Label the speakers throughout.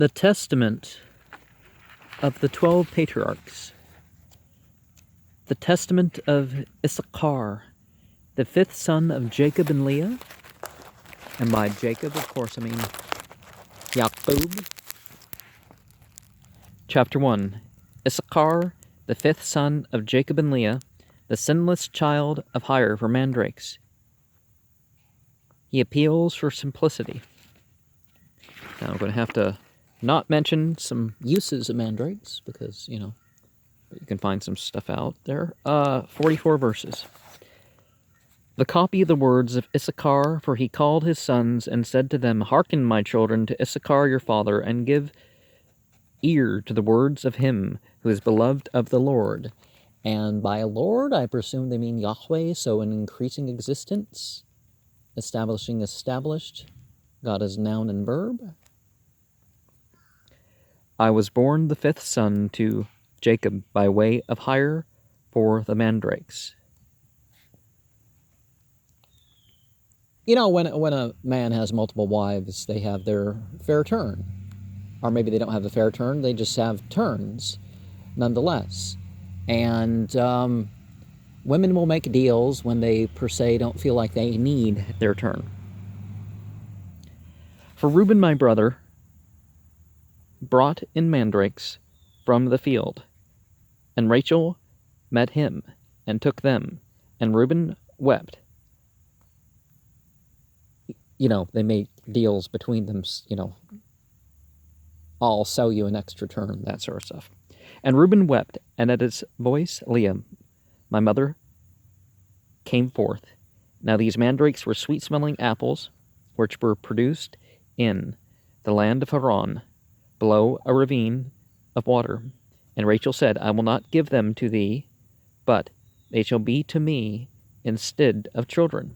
Speaker 1: The Testament of the 12 Patriarchs. The Testament of Issachar, the fifth son of Jacob and Leah. And by Jacob, of course, I mean Yaqub. Chapter 1. Issachar, the fifth son of Jacob and Leah, the sinless child of hire for mandrakes. He appeals for simplicity. Now I'm going to have to not mention some uses of mandrakes because, you can find some stuff out there. 44 verses. The copy of the words of Issachar, for he called his sons and said to them, Hearken, my children, to Issachar your father, and give ear to the words of him who is beloved of the Lord. And by Lord, I presume they mean Yahweh, so an increasing existence, establishing established. God is noun and verb. I was born the fifth son to Jacob by way of hire for the mandrakes. When a man has multiple wives, they have their fair turn. Or maybe they don't have a fair turn, they just have turns, nonetheless. And women will make deals when they, per se, don't feel like they need their turn. For Reuben, my brother, brought in mandrakes from the field, and Rachel met him, and took them, and Reuben wept. They make deals between them, I'll sell you an extra turn, that sort of stuff. And Reuben wept, and at his voice Leah, my mother, came forth. Now these mandrakes were sweet-smelling apples, which were produced in the land of Haran, below a ravine of water. And Rachel said, I will not give them to thee, but they shall be to me instead of children.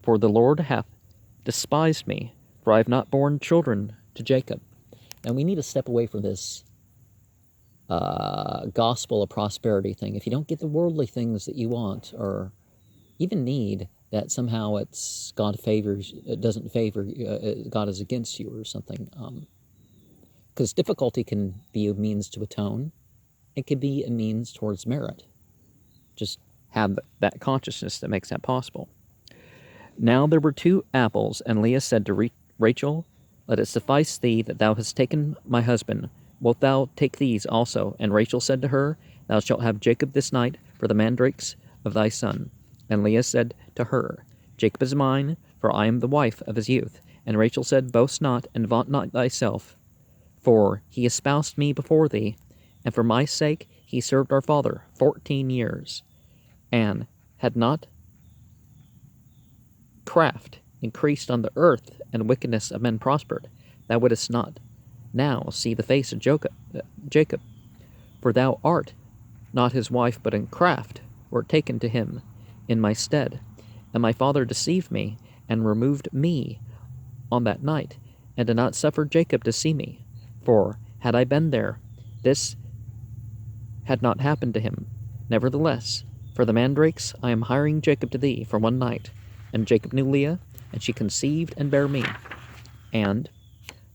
Speaker 1: For the Lord hath despised me, for I have not borne children to Jacob. And we need to step away from this gospel of prosperity thing. If you don't get the worldly things that you want or even need, that somehow it's God favors, it doesn't favor, God is against you or something. Because difficulty can be a means to atone. It can be a means towards merit. Just have that consciousness that makes that possible. Now there were 2 apples, and Leah said to Rachel, Let it suffice thee that thou hast taken my husband. Wilt thou take these also? And Rachel said to her, Thou shalt have Jacob this night for the mandrakes of thy son. And Leah said to her, Jacob is mine, for I am the wife of his youth. And Rachel said, Boast not, and vaunt not thyself, for he espoused me before thee, and for my sake he served our father 14 years. And had not craft increased on the earth, and wickedness of men prospered, thou wouldest not now see the face of Jacob. For thou art not his wife, but in craft wert taken to him in my stead. And my father deceived me, and removed me on that night, and did not suffer Jacob to see me. For had I been there, this had not happened to him. Nevertheless, for the mandrakes I am hiring Jacob to thee for one night. And Jacob knew Leah, and she conceived and bare me. And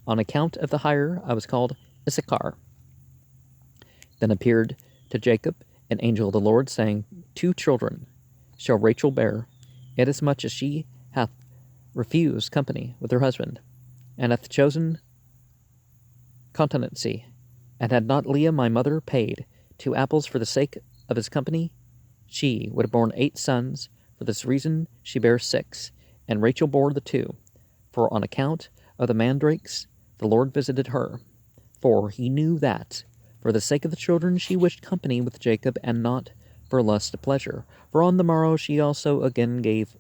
Speaker 1: on account of the hire I was called Issachar. Then appeared to Jacob an angel of the Lord, saying, 2 children shall Rachel bear, inasmuch as she hath refused company with her husband, and hath chosen continency. And had not Leah my mother paid 2 apples for the sake of his company, she would have borne 8 sons. For this reason she bare 6, and Rachel bore the 2. For on account of the mandrakes the Lord visited her. For he knew that, for the sake of the children, she wished company with Jacob, and not for lust of pleasure. For on the morrow she also again gave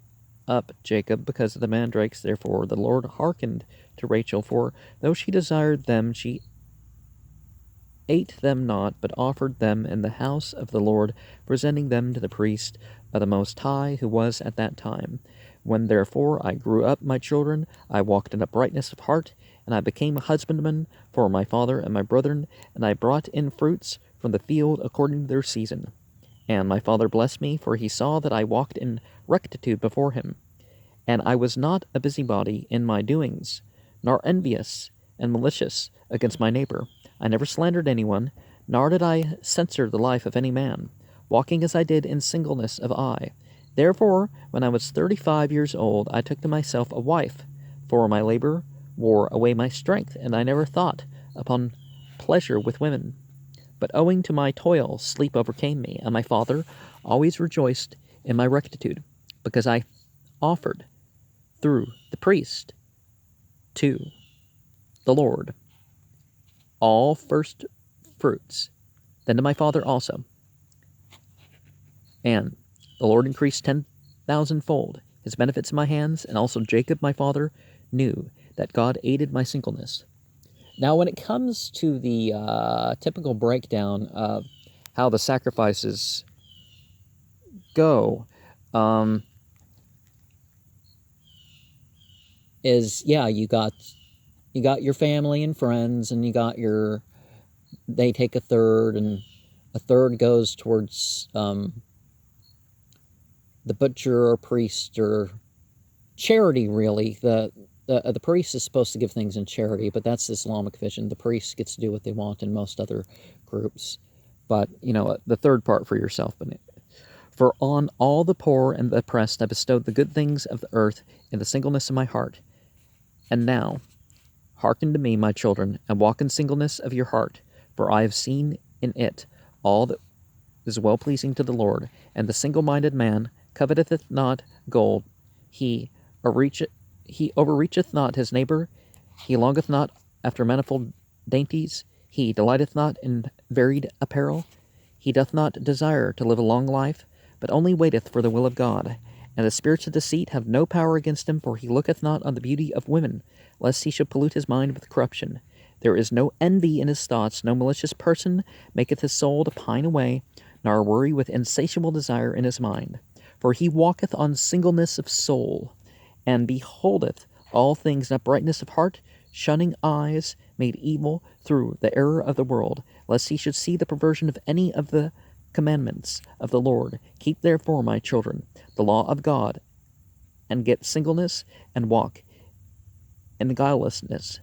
Speaker 1: up Jacob because of the mandrakes. Therefore the Lord hearkened to Rachel, for though she desired them, she ate them not, but offered them in the house of the Lord, presenting them to the priest of the Most High, who was at that time. When therefore I grew up, my children, I walked in uprightness of heart, and I became a husbandman for my father and my brethren, and I brought in fruits from the field according to their season. And my father blessed me, for he saw that I walked in rectitude before him. And I was not a busybody in my doings, nor envious and malicious against my neighbor. I never slandered anyone, nor did I censure the life of any man, walking as I did in singleness of eye. Therefore, when I was 35 years old, I took to myself a wife, for my labor wore away my strength, and I never thought upon pleasure with women. But owing to my toil, sleep overcame me, and my father always rejoiced in my rectitude, because I offered through the priest to the Lord all first fruits, then to my father also. And the Lord increased 10,000-fold his benefits in my hands, and also Jacob my father knew that God aided my singleness. Now, when it comes to the typical breakdown of how the sacrifices go, you got your family and friends, and they take a third, and a third goes towards the butcher or priest or charity, really. The priest is supposed to give things in charity, but that's the Islamic vision. The priest gets to do what they want in most other groups. But, the third part for yourself. For on all the poor and the oppressed I bestowed the good things of the earth in the singleness of my heart. And now, hearken to me, my children, and walk in singleness of your heart, for I have seen in it all that is well-pleasing to the Lord. And the single-minded man coveteth not gold, he overreacheth not his neighbor, he longeth not after manifold dainties, he delighteth not in varied apparel, he doth not desire to live a long life, but only waiteth for the will of God. And the spirits of deceit have no power against him, for he looketh not on the beauty of women, lest he should pollute his mind with corruption. There is no envy in his thoughts, no malicious person maketh his soul to pine away, nor worry with insatiable desire in his mind. For he walketh on singleness of soul, and beholdeth all things in uprightness of heart, shunning eyes made evil through the error of the world, lest he should see the perversion of any of the commandments of the Lord. Keep therefore, my children, the law of God, and get singleness, and walk in guilelessness,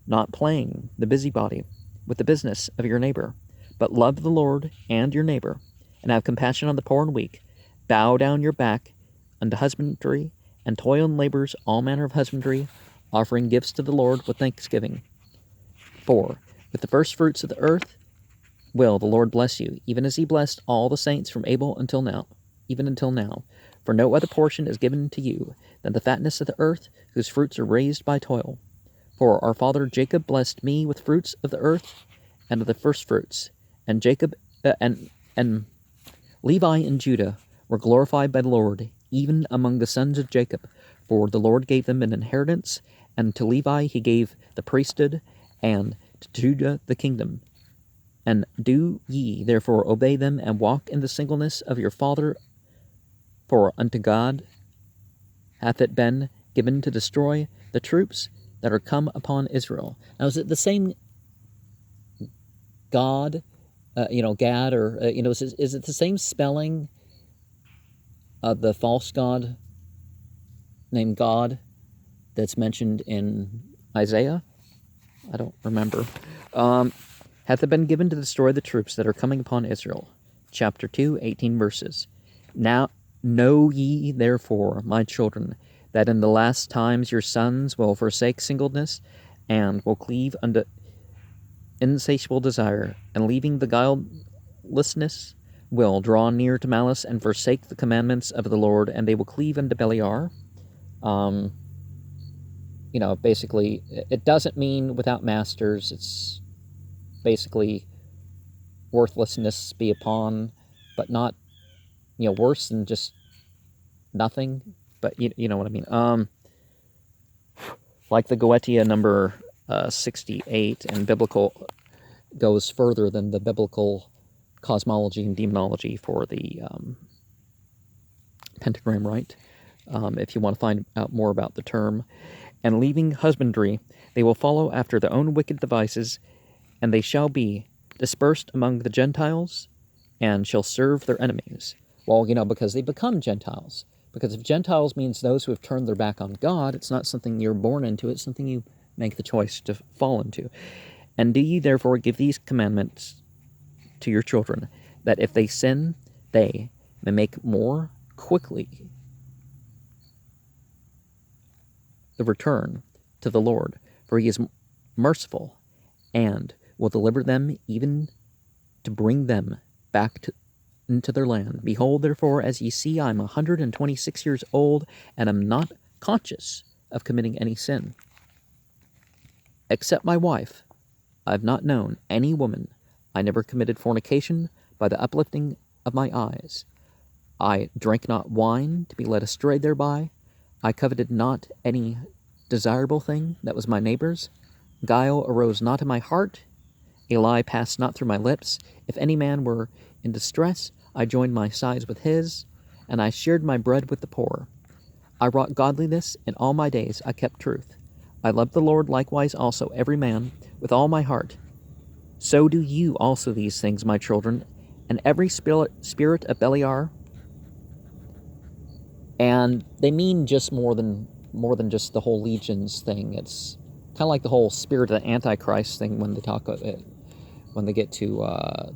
Speaker 1: not playing the busybody with the business of your neighbor, but love the Lord and your neighbor, and have compassion on the poor and weak. Bow down your back unto husbandry, and toil in labors all manner of husbandry, offering gifts to the Lord with thanksgiving. For with the first fruits of the earth will the Lord bless you, even as he blessed all the saints from Abel until now, even until now. For no other portion is given to you than the fatness of the earth, whose fruits are raised by toil. For our father Jacob blessed me with fruits of the earth and of the first fruits, and and Levi and Judah were glorified by the Lord, even among the sons of Jacob. For the Lord gave them an inheritance, and to Levi he gave the priesthood, and to Judah the kingdom. And do ye therefore obey them, and walk in the singleness of your father, for unto God hath it been given to destroy the troops that are come upon Israel. Now, is it the same God, Gad, or, is it the same spelling of the false god named God that's mentioned in Isaiah? I don't remember. Hath it been given to destroy the troops that are coming upon Israel. Chapter 2, 18 verses. Now know ye therefore, my children, that in the last times your sons will forsake singleness, and will cleave unto insatiable desire, and leaving the guilelessness, will draw near to malice, and forsake the commandments of the Lord, and they will cleave unto Beliar. Basically, it doesn't mean without masters. It's basically worthlessness be upon, but not, worse than just nothing. But you know what I mean. Like the Goetia number 68, and biblical goes further than the biblical cosmology and demonology for the pentagram rite, if you want to find out more about the term. And leaving husbandry, they will follow after their own wicked devices, and they shall be dispersed among the Gentiles, and shall serve their enemies. Well, because they become Gentiles, Because if Gentiles means those who have turned their back on God, it's not something you're born into, it's something you make the choice to fall into. And do ye therefore give these commandments to your children, that if they sin, they may make more quickly the return to the Lord, for he is merciful, and will deliver them even to bring them back into their land. Behold, therefore, as ye see, I am 126 years old, and am not conscious of committing any sin. Except my wife, I have not known any woman. I never committed fornication by the uplifting of my eyes. I drank not wine to be led astray thereby. I coveted not any desirable thing that was my neighbor's. Guile arose not in my heart. A lie passed not through my lips. If any man were in distress, I joined my sides with his, and I shared my bread with the poor. I wrought godliness in all my days. I kept truth. I loved the Lord likewise also every man with all my heart. So do you also these things, my children, and every spirit of Beliar. And they mean just more than just the whole legions thing. It's kind of like the whole spirit of the Antichrist thing when they talk when they get to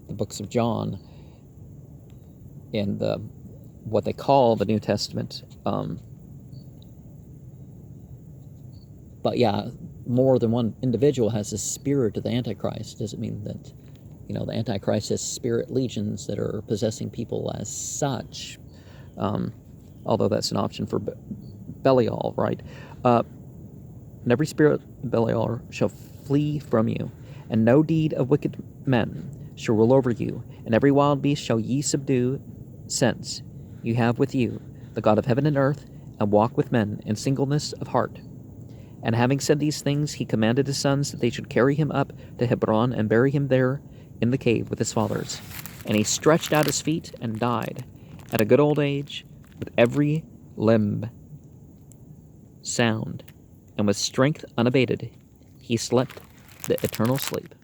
Speaker 1: the books of John in what they call the New Testament. But yeah, more than one individual has the spirit of the Antichrist. Doesn't mean that the Antichrist has spirit legions that are possessing people as such. Although that's an option for Belial, right? And every spirit of Belial shall flee from you, and no deed of wicked men shall rule over you, and every wild beast shall ye subdue, since you have with you the God of heaven and earth, and walk with men in singleness of heart. And having said these things, he commanded his sons that they should carry him up to Hebron and bury him there in the cave with his fathers. And he stretched out his feet and died at a good old age, with every limb sound, and with strength unabated, he slept the eternal sleep.